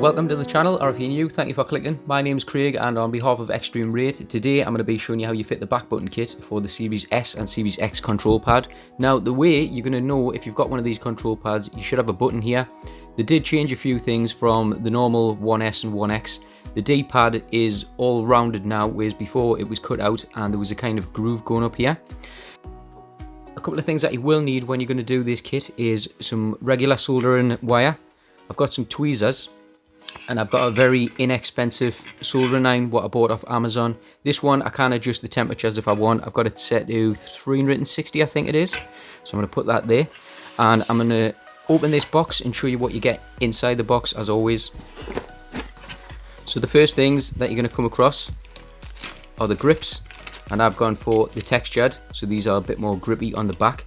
Welcome to the channel, or if you're new, thank you for clicking. My name's Craig, and on behalf of eXtremeRate, today I'm going to be showing you how you fit the back button kit for the Series S and Series X control pad. Now, the way you're going to know if you've got one of these control pads, you should have a button here. They did change a few things from the normal 1S and 1X. The D-pad is all rounded now, whereas before it was cut out and there was a kind of groove going up here. A couple of things that you will need when you're going to do this kit is some regular soldering wire. I've got some tweezers. And I've got a very inexpensive soldering iron, what I bought off Amazon. This one, I can adjust the temperatures if I want. I've got it set to 360, I think it is. So I'm going to put that there. And I'm going to open this box and show you what you get inside the box, as always. So the first things that you're going to come across are the grips. And I've gone for the textured, so these are a bit more grippy on the back.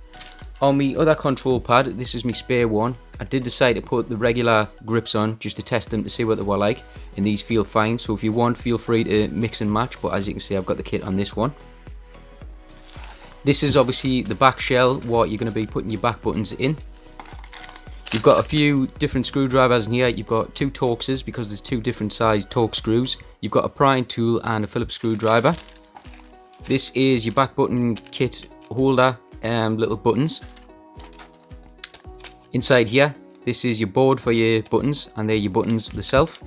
On my other control pad, this is my spare one. I did decide to put the regular grips on just to test them to see what they were like, and these feel fine. So if you want, feel free to mix and match, but as you can see, I've got the kit on this one. This is obviously the back shell, what you're going to be putting your back buttons in. You've got a few different screwdrivers in here. You've got two Torxes because there's two different size Torx screws. You've got a prying tool and a Phillips screwdriver. This is your back button kit holder. Little buttons. Inside here, this is your board for your buttons, and they're your buttons themselves.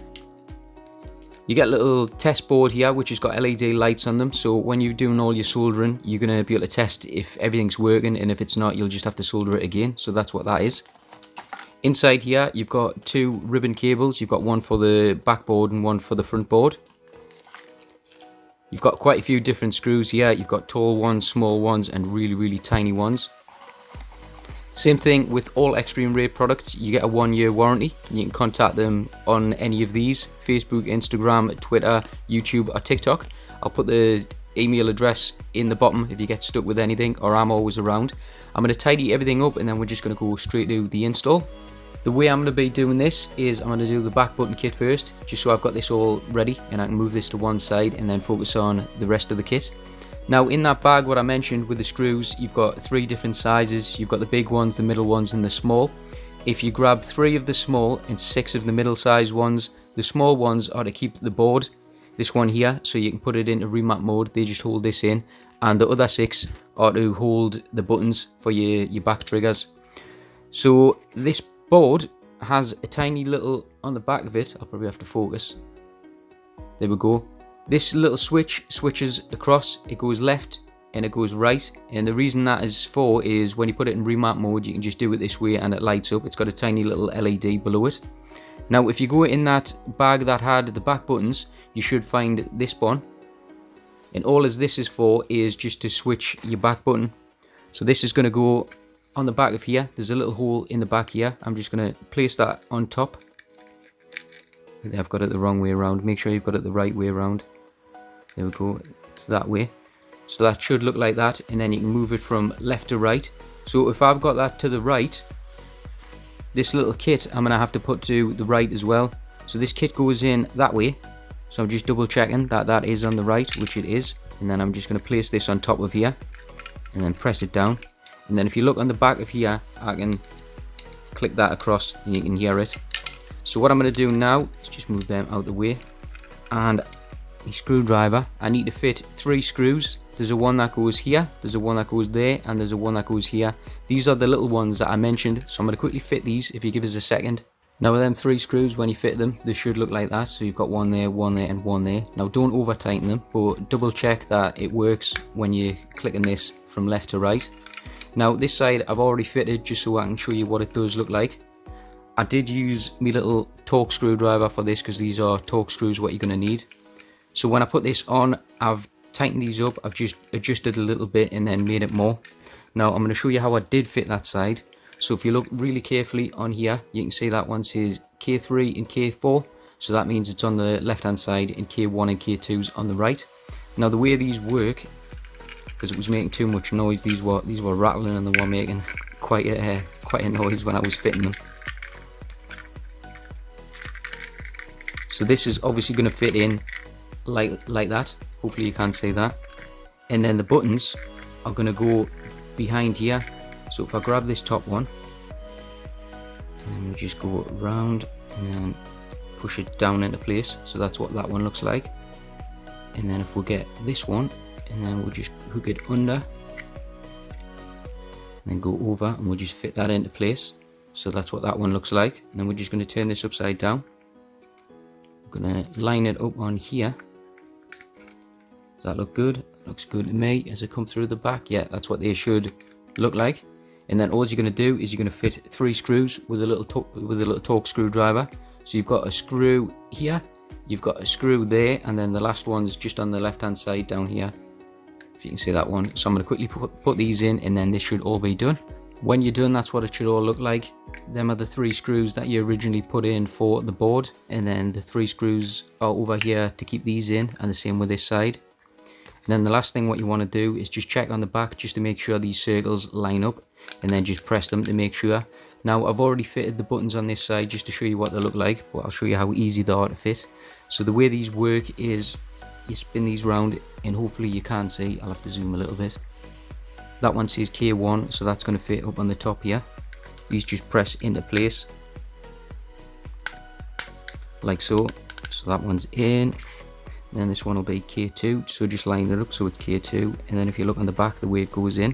You get a little test board here which has got LED lights on them, so when you're doing all your soldering, you're going to be able to test if everything's working, and if it's not, you'll just have to solder it again. So that's what that is. Inside here, you've got two ribbon cables. You've got one for the back board and one for the front board. You've got quite a few different screws here. You've got tall ones, small ones, and really tiny ones. Same thing with all eXtremeRate products. You get a 1-year warranty. You can contact them on any of these: Facebook, Instagram, Twitter, YouTube, or TikTok. I'll put the email address in the bottom if you get stuck with anything, or I'm always around. I'm going to tidy everything up, and then we're just going to go straight to the install. The way I'm going to be doing this is I'm going to do the back button kit first, just so I've got this all ready and I can move this to one side and then focus on the rest of the kit. Now, in that bag, what I mentioned with the screws, you've got 3 different sizes. You've got the big ones, the middle ones, and the small. If you grab 3 of the small and 6 of the middle size ones, the small ones are to keep the board, this one here, so you can put it into remap mode. They just hold this in, and the other 6 are to hold the buttons for your back triggers. So this board has a tiny little, on the back of it, I'll probably have to focus, there we go. This little switch switches across, it goes left and it goes right, and the reason that is for is when you put it in remap mode, you can just do it this way and it lights up. It's got a tiny little LED below it. Now, if you go in that bag that had the back buttons, you should find this one, and all as this is for is just to switch your back button. So this is going to go on the back of here. There's a little hole in the back here. I'm just going to place that on top. I've got it the wrong way around. Make sure you've got it the right way around. There we go. It's that way. So that should look like that, and then you can move it from left to right. So if I've got that to the right, this little kit I'm going to have to put to the right as well. So this kit goes in that way. So I'm just double checking that that is on the right, which it is. And then I'm just going to place this on top of here and then press it down. And then if you look on the back of here, I can click that across and you can hear it. So what I'm going to do now is just move them out of the way. And the screwdriver, I need to fit 3 screws. There's a one that goes here, there's a one that goes there, and there's a one that goes here. These are the little ones that I mentioned, so I'm going to quickly fit these if you give us a second. Now with them 3 screws, when you fit them, they should look like that. So you've got one there, and one there. Now don't over tighten them, but double check that it works when you're clicking this from left to right. Now this side I've already fitted just so I can show you what it does look like. I did use my little Torx screwdriver for this because these are Torx screws what you're going to need. So when I put this on, I've tightened these up, I've just adjusted a little bit and then made it more. Now I'm going to show you how I did fit that side. So if you look really carefully on here, you can see that one says K3 and K4. So that means it's on the left hand side, and K1 and K2's on the right. Now the way these work, because it was making too much noise, these were rattling and they were making quite a noise when I was fitting them. So this is obviously going to fit in like that. Hopefully you can see that. And then the buttons are going to go behind here. So if I grab this top one, and then we just go around and then push it down into place. So that's what that one looks like. And then if we get this one, and then we'll just hook it under, and then go over, and we'll just fit that into place. So that's what that one looks like. And then we're just going to turn this upside down. We're going to line it up on here. Does that look good? Looks good to me. As I come through the back, yeah, that's what they should look like. And then all you're going to do is you're going to fit 3 screws with a little Torx screwdriver. So you've got a screw here, you've got a screw there, and then the last one's just on the left hand side down here, if you can see that one. So I'm going to quickly put these in, and then this should all be done. When you're done, that's what it should all look like. Them are the 3 screws that you originally put in for the board, and then the 3 screws are over here to keep these in, and the same with this side. And then the last thing what you want to do is just check on the back just to make sure these circles line up, and then just press them to make sure. Now I've already fitted the buttons on this side just to show you what they look like, but I'll show you how easy they are to fit. So the way these work is you spin these round, and hopefully you can see, I'll have to zoom a little bit. That one says K1, so that's going to fit up on the top here. These just press into place like so. So that one's in. Then this one will be K2, so just line it up so it's K2. And then if you look on the back, the way it goes in,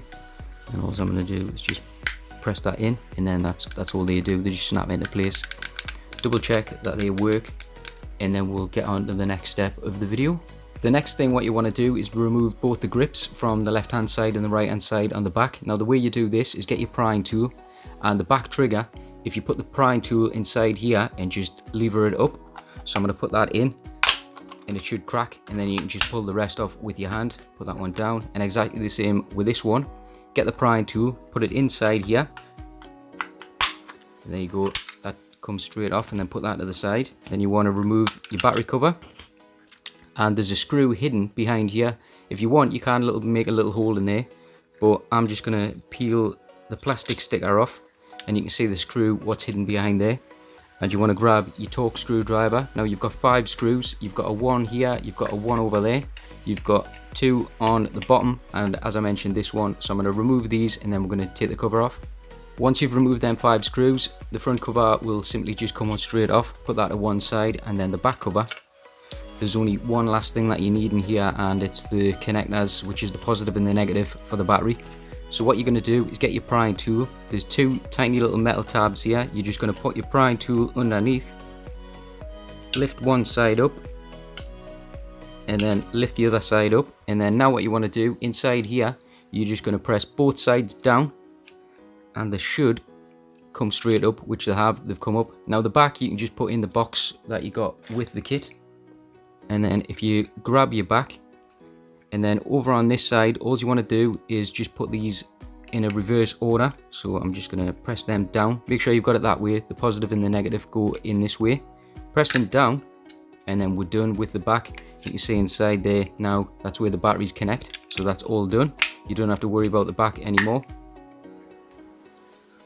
and all I'm going to do is just press that in, and then that's all they do. They just snap into place. Double check that they work, and then we'll get on to the next step of the video. The next thing what you want to do is remove both the grips from the left hand side and the right hand side on the back. Now the way you do this is get your prying tool and the back trigger. If you put the prying tool inside here and just lever it up, so I'm going to put that in, and it should crack, and then you can just pull the rest off with your hand. Put that one down, and exactly the same with this one. Get the prying tool, put it inside here, and there you go, that comes straight off, and then put that to the side. Then you want to remove your battery cover, and there's a screw hidden behind here. If you want, you can make a little hole in there, but I'm just going to peel the plastic sticker off, and you can see the screw what's hidden behind there. And you want to grab your Torx screwdriver. Now you've got 5 screws, you've got a 1 here, you've got a 1 over there, you've got 2 on the bottom, and as I mentioned, this one. So I'm going to remove these, and then we're going to take the cover off. Once you've removed them 5 screws, the front cover will simply just come on straight off. Put that to one side, and then the back cover, there's only one last thing that you need in here, and it's the connectors, which is the positive and the negative for the battery. So what you're going to do is get your prying tool. There's 2 tiny little metal tabs here. You're just going to put your prying tool underneath, lift one side up, and then lift the other side up. And then now what you want to do inside here, you're just going to press both sides down, and they should come straight up, which they have. They've come up. Now the back you can just put in the box that you got with the kit. And then if you grab your back, and then over on this side, all you want to do is just put these in a reverse order. So I'm just going to press them down. Make sure you've got it that way. The positive and the negative go in this way. Press them down, and then we're done with the back. You can see inside there now, that's where the batteries connect. So that's all done. You don't have to worry about the back anymore.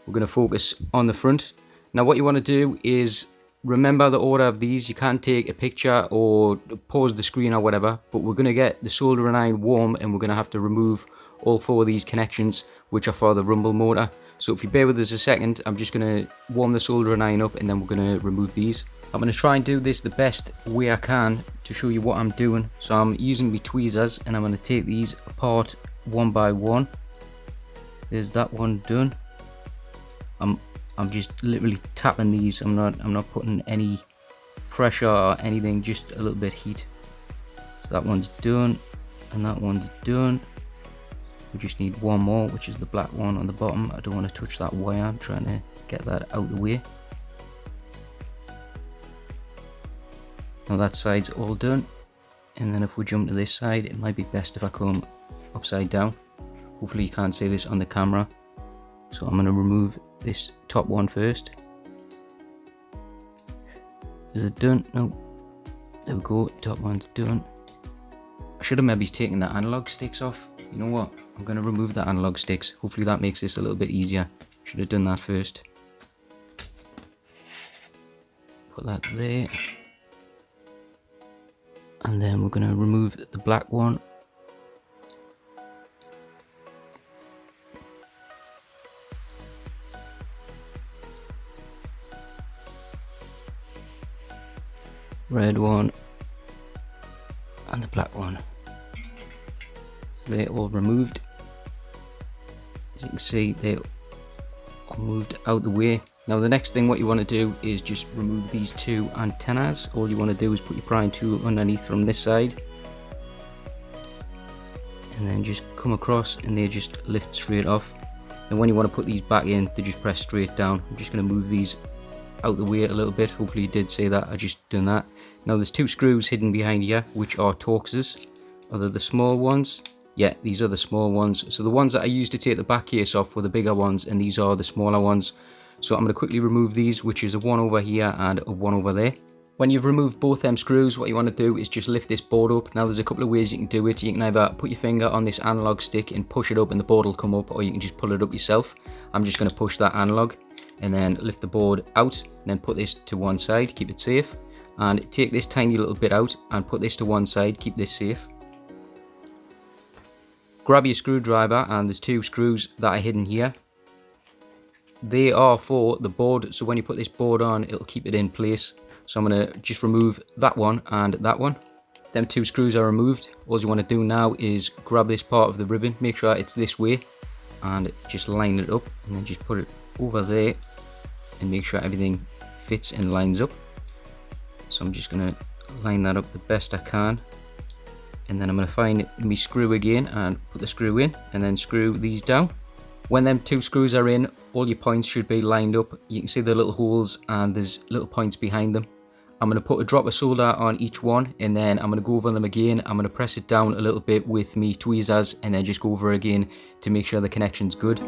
We're going to focus on the front. Now what you want to do is remember the order of these. You can't take a picture or pause the screen or whatever, but we're going to get the soldering iron warm, and we're going to have to remove all 4 of these connections, which are for the rumble motor. So if you bear with us a second, I'm just going to warm the soldering iron up, and then we're going to remove these. I'm going to try and do this the best way I can to show you what I'm doing. So I'm using my tweezers, and I'm going to take these apart one by one. There's that one done. I'm just literally tapping these. I'm not putting any pressure or anything, just a little bit of heat. So that one's done, and that one's done. We just need one more, which is the black one on the bottom. I don't want to touch that wire. I'm trying to get that out of the way. Now that side's all done, and then if we jump to this side, it might be best if I come upside down. Hopefully you can't see this on the camera. So I'm going to remove this top one first. Is it done? No. There we go, top one's done. I should have maybe taken the analog sticks off. You know what? I'm going to remove the analog sticks. Hopefully that makes this a little bit easier. Should have done that first. Put that there. And then we're going to remove the black one. red one, and the black one. So they're all removed. As you can see, they're all moved out the way. Now the next thing what you want to do is just remove these two antennas. All you want to do is put your prying tool underneath from this side, and then just come across, and they just lift straight off. And when you want to put these back in, they just press straight down. I'm just going to move these out the way a little bit. Hopefully you did see that, I just done that. Now there's two screws hidden behind here, which are Torxes. Are they the small ones? Yeah, these are the small ones. So the ones that I used to take the back case off were the bigger ones, and these are the smaller ones. So I'm going to quickly remove these, which is a one over here and a one over there. When you've removed both them screws, what you want to do is just lift this board up. Now there's a couple of ways you can do it. You can either put your finger on this analog stick and push it up and the board will come up, or you can just pull it up yourself. I'm just going to push that analog and then lift the board out, and then put this to one side, keep it safe. And take this tiny little bit out and put this to one side, keep this safe. Grab your screwdriver, and there's two screws that are hidden here. They are for the board, so when you put this board on, it'll keep it in place. So I'm going to just remove that one and that one. Them two screws are removed. All you want to do now is grab this part of the ribbon, make sure it's this way, and just line it up, and then just put it over there and make sure everything fits and lines up. So I'm just going to line that up the best I can, and then I'm going to find my screw again and put the screw in, and then screw these down. When them two screws are in, all your points should be lined up. You can see the little holes, and there's little points behind them. I'm going to put a drop of solder on each one, and then I'm going to go over them again. I'm going to press it down a little bit with me tweezers, and then just go over again to make sure the connection's good.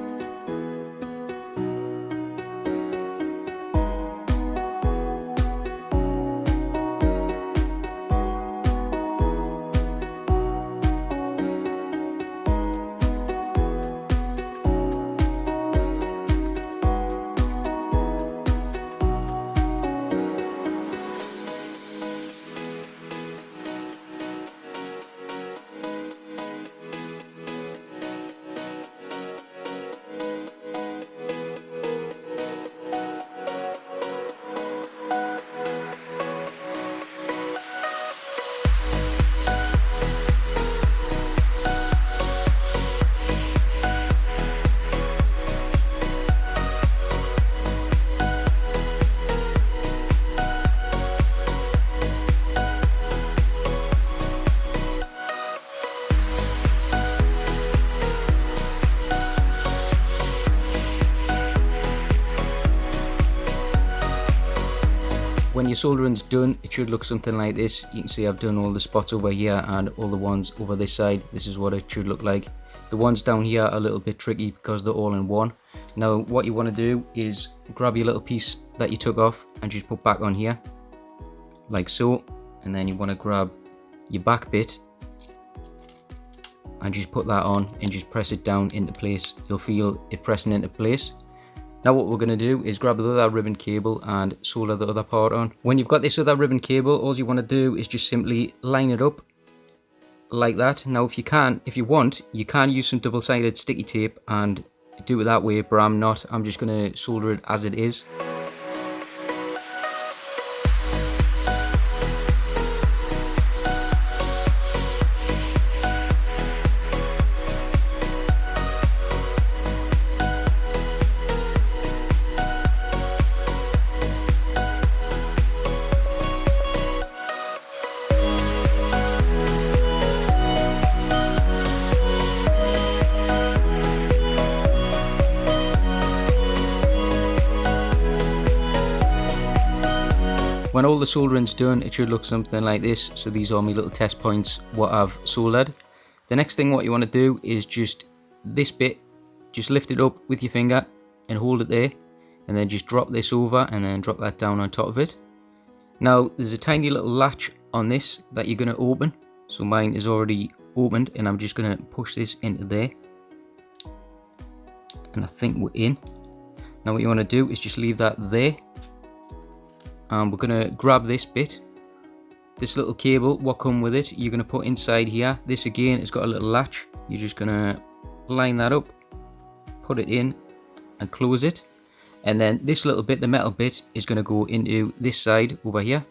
When your soldering's done, it should look something like this. You can see I've done all the spots over here and all the ones over this side. This is what it should look like. The ones down here are a little bit tricky because they're all in one. Now what you want to do is grab your little piece that you took off and just put back on here, like so. And then you want to grab your back bit and just put that on and just press it down into place. You'll feel it pressing into place. Now what we're going to do is grab the other ribbon cable and solder the other part on. When you've got this other ribbon cable, all you want to do is just simply line it up like that. Now if you want, you can use some double-sided sticky tape and do it that way, but I'm not. I'm just going to solder it as it is. When all the soldering's done, it should look something like this. So these are my little test points what I've soldered. The next thing what you want to do is just this bit, just lift it up with your finger and hold it there, and then just drop this over and then drop that down on top of it. Now there's a tiny little latch on this that you're going to open. So mine is already opened, and I'm just going to push this into there, and I think we're in. Now what you want to do is just leave that there. And we're going to grab this bit, this little cable what come with it, you're going to put inside here. This again has got a little latch. You're just going to line that up, put it in and close it. And then this little bit, the metal bit, is going to go into this side over here.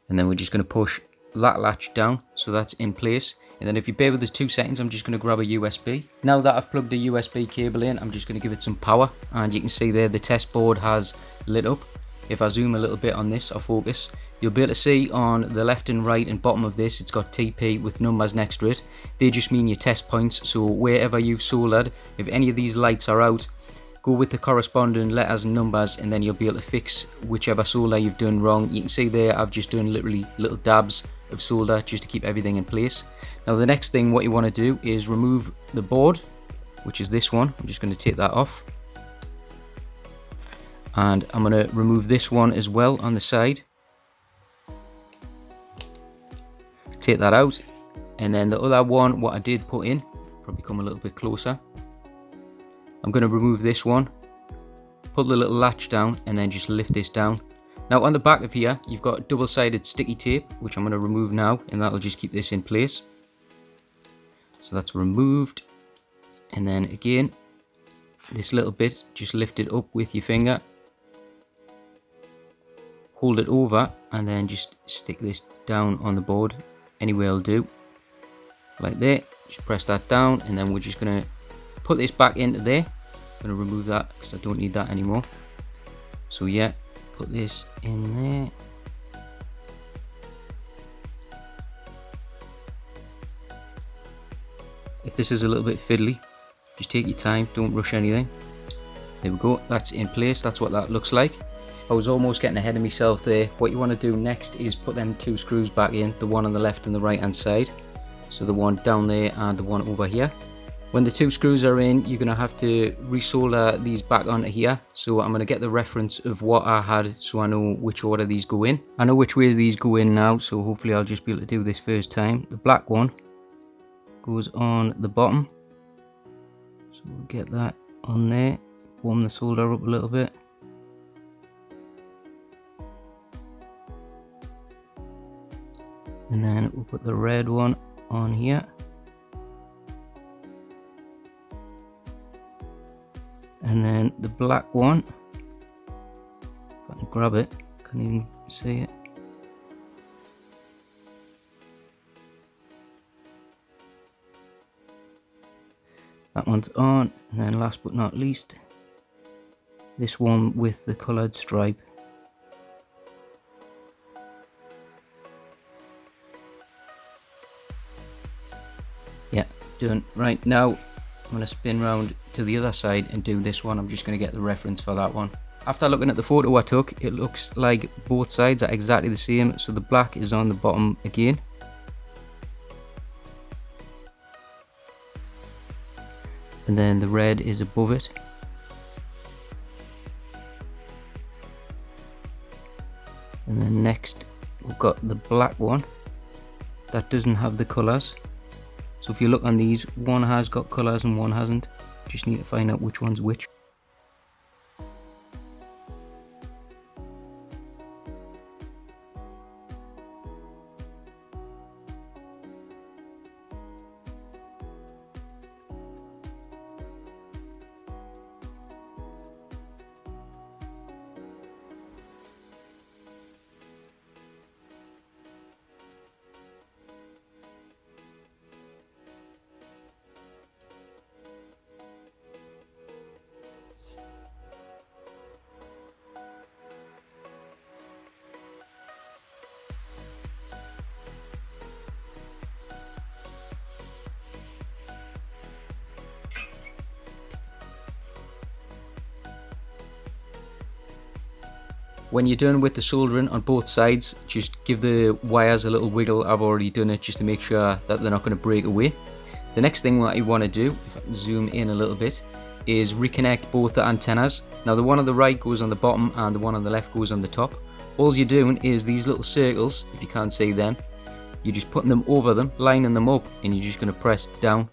And then we're just going to push that latch down so that's in place. And then if you bear with us 2 seconds, I'm just going to grab a USB. Now that I've plugged a USB cable in, I'm just going to give it some power. And you can see there the test board has lit up. If I zoom a little bit on this or focus, you'll be able to see on the left and right and bottom of this, it's got TP with numbers next to it. They just mean your test points. So wherever you've soldered, if any of these lights are out, go with the corresponding letters and numbers, and then you'll be able to fix whichever solder you've done wrong. You can see there I've just done literally little dabs of solder just to keep everything in place. Now the next thing what you want to do is remove the board, which is this one. I'm just going to take that off, and I'm going to remove this one as well on the side. Take that out, and then the other one what I did put in, probably come a little bit closer. I'm going to remove this one, put the little latch down, and then just lift this down. Now on the back of here, you've got double-sided sticky tape, which I'm going to remove now, and that'll just keep this in place. So that's removed. And then again, this little bit, just lift it up with your finger. Hold it over, and then just stick this down on the board. Anywhere will do. Like that. Just press that down, and then we're just going to put this back into there. I'm going to remove that because I don't need that anymore. So yeah, put this in there. If this is a little bit fiddly, just take your time, don't rush anything. There we go, that's in place, that's what that looks like. I was almost getting ahead of myself there. What you want to do next is put them 2 screws back in, the one on the left and the right hand side. So the one down there and the one over here. When the 2 screws are in, you're going to have to resolder these back onto here. So I'm going to get the reference of what I had so I know which order these go in. I know which ways these go in now, so hopefully I'll just be able to do this first time. The black one goes on the bottom. So we'll get that on there. Warm the solder up a little bit. And then we'll put the red one on here. And then the black one, if I can grab it, can't even see it. That one's on, and then last but not least, this one with the coloured stripe. Yeah, done. Right, now I'm going to spin round to the other side and do this one. I'm just going to get the reference for that one. After looking at the photo I took, it looks like both sides are exactly the same. So the black is on the bottom again. And then the red is above it. And then next we've got the black one that doesn't have the colours. So if you look on these, one has got colours and one hasn't. Just need to find out which one's which. When you're done with the soldering on both sides, just give the wires a little wiggle. I've already done it just to make sure that they're not going to break away. The next thing that you want to do, if I can zoom in a little bit, is reconnect both the antennas. Now the one on the right goes on the bottom and the one on the left goes on the top. All you're doing is these little circles, if you can't see them, you're just putting them over them, lining them up, and you're just going to press down.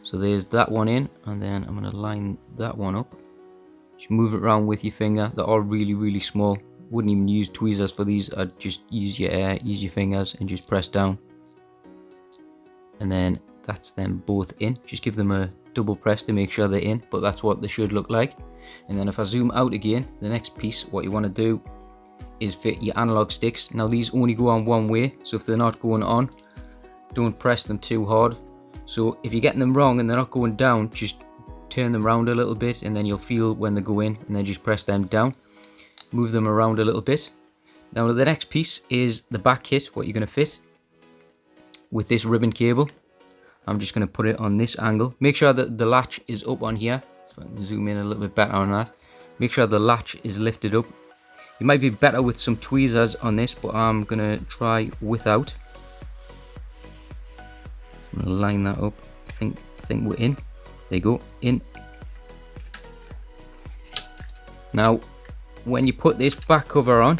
So there's that one in, and then I'm going to line that one up. Just move it around with your finger. They're all really small. Wouldn't even use tweezers for these. I'd just use your fingers and just press down. And then that's them both in. Just give them a double press to make sure they're in, but that's what they should look like. And then if I zoom out again, the next piece, what you want to do is fit your analog sticks. Now these only go on one way, so if they're not going on, don't press them too hard. So if you're getting them wrong and they're not going down, just turn them around a little bit, and then you'll feel when they go in, and then just press them down. Move them around a little bit. Now the next piece is the back kit, what you're going to fit with this ribbon cable. I'm just going to put it on this angle. Make sure that the latch is up on here. So I can zoom in a little bit better on that. Make sure the latch is lifted up. You might be better with some tweezers on this, but I'm going to try without. I'm going to line that up. I think we're in. There you go, in. Now, when you put this back cover on,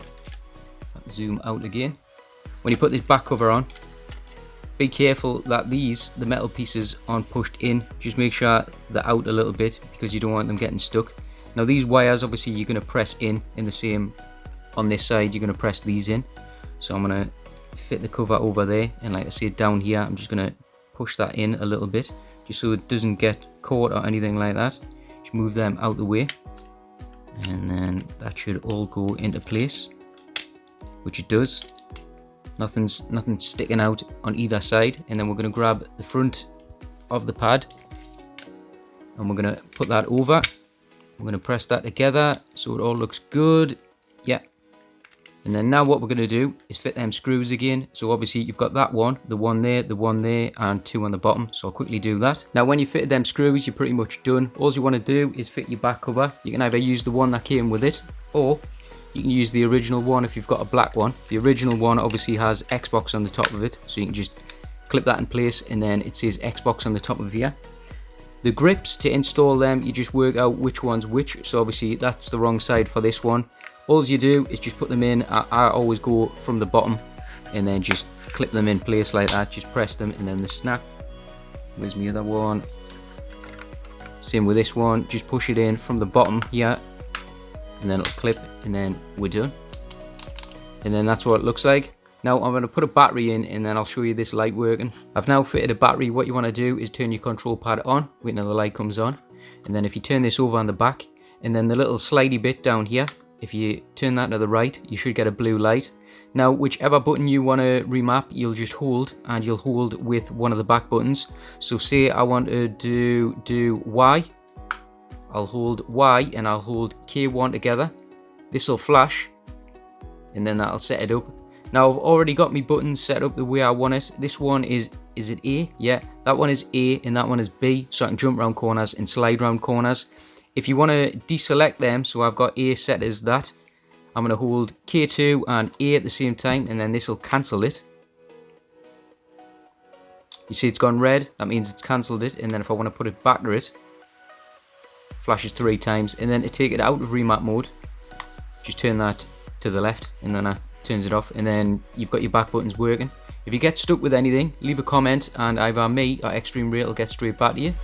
zoom out again. When you put this back cover on, be careful that the metal pieces aren't pushed in. Just make sure they're out a little bit, because you don't want them getting stuck. Now these wires, obviously you're going to press in the same, on this side you're going to press these in. So I'm going to fit the cover over there, and like I said, down here I'm just going to push that in a little bit, just so it doesn't get caught or anything like that. Just move them out the way, and then that should all go into place, which it does. Nothing's sticking out on either side. And then we're going to grab the front of the pad, and we're going to put that over. We're going to press that together so it all looks good. Yeah. And then now what we're going to do is fit them screws again. So obviously you've got that one, the one there, and two on the bottom. So I'll quickly do that. Now when you fitted them screws, you're pretty much done. All you want to do is fit your back cover. You can either use the one that came with it, or you can use the original one if you've got a black one. The original one obviously has Xbox on the top of it, so you can just clip that in place, and then it says Xbox on the top of here. The grips, to install them, you just work out which one's which. So obviously that's the wrong side for this one. All you do is just put them in. I always go from the bottom, and then just clip them in place like that. Just press them, and then the snap. Where's my other one? Same with this one. Just push it in from the bottom here, and then it'll clip, and then we're done. And then that's what it looks like. Now I'm going to put a battery in, and then I'll show you this light working. I've now fitted a battery. What you want to do is turn your control pad on, wait until the light comes on, and then if you turn this over on the back, and then the little slidey bit down here, if you turn that to the right, you should get a blue light. Now whichever button you want to remap, you'll just hold, and you'll hold with one of the back buttons. So say I want to do Y, I'll hold Y and I'll hold K1 together. This will flash, and then that'll set it up. Now I've already got my buttons set up the way I want it. This one is it A? Yeah, that one is A, and that one is B, so I can jump around corners and slide around corners. If you want to deselect them, so I've got A set as that, I'm going to hold K2 and A at the same time, and then this will cancel it. You see it's gone red, that means it's cancelled it. And then if I want to put it back to it, flashes 3 times. And then to take it out of remap mode, just turn that to the left, and then that turns it off, and then you've got your back buttons working. If you get stuck with anything, leave a comment, and either me or eXtremeRate will get straight back to you.